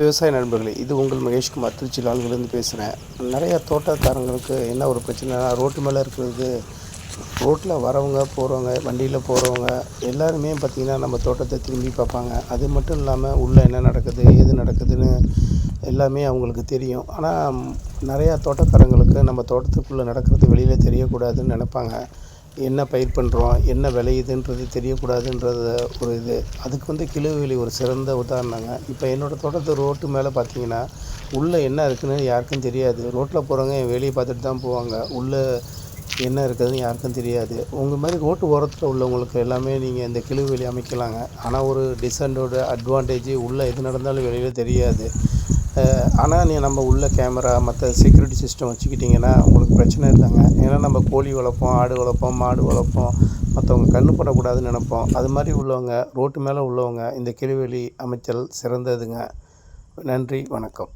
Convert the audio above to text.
விவசாய நண்பர்களே, இது உங்கள் மகேஷ்குமார் திருச்சி லால்குடியிலேருந்து பேசுகிறேன். நிறையா தோட்டக்காரங்களுக்கு என்ன ஒரு பிரச்சனைனா, ரோட்டு மேலே இருக்கிறது ரோட்டில் வரவங்க, போகிறவங்க, வண்டியில் போகிறவங்க எல்லாருமே பார்த்திங்கன்னா நம்ம தோட்டத்தை திரும்பி பார்ப்பாங்க. அது மட்டும் இல்லாமல் உள்ளே என்ன நடக்குது, ஏது நடக்குதுன்னு எல்லாமே அவங்களுக்கு தெரியும். ஆனால் நிறையா தோட்டக்காரங்களுக்கு நம்ம தோட்டத்துக்குள்ளே நடக்கிறது வெளியில் தெரியக்கூடாதுன்னு நினைப்பாங்க. என்ன பயிர் பண்ணுறோம், என்ன விளையுதுன்றது தெரியக்கூடாதுன்றது ஒரு இது. அதுக்கு கிழுவேலி ஒரு சிறந்த உதாரணங்க. இப்போ என்னோடய தோட்டத்து ரோட்டு மேலே பார்த்தீங்கன்னா, உள்ளே என்ன இருக்குதுன்னு யாருக்கும் தெரியாது. ரோட்டில் போகிறவங்க என் வேலையை பார்த்துட்டு தான் போவாங்க. உள்ளே என்ன இருக்குதுன்னு யாருக்கும் தெரியாது. உங்கள் மாதிரி ரோட்டு ஓரத்தில் உள்ளவங்களுக்கு எல்லாமே நீங்கள் இந்த கிழுவேலி அமைக்கலாங்க. ஆனால் ஒரு அட்வான்டேஜ் உள்ளே எது நடந்தாலும் வெளியில் தெரியாது. ஆனால் நம்ம உள்ள கேமரா மற்ற செக்யூரிட்டி சிஸ்டம் வச்சுக்கிட்டிங்கன்னா உங்களுக்கு பிரச்சனை இல்லைங்க. ஏன்னா நம்ம கோழி வளர்ப்போம், ஆடு வளர்ப்போம், மாடு வளர்ப்போம், மற்றவங்க கண்ணு படக்கூடாதுன்னு நினைப்போம். அது மாதிரி உள்ளவங்க ரோட்டு மேலே உள்ளவங்க இந்த கிழுவேலி அமைச்சல் சிறந்ததுங்க. நன்றி, வணக்கம்.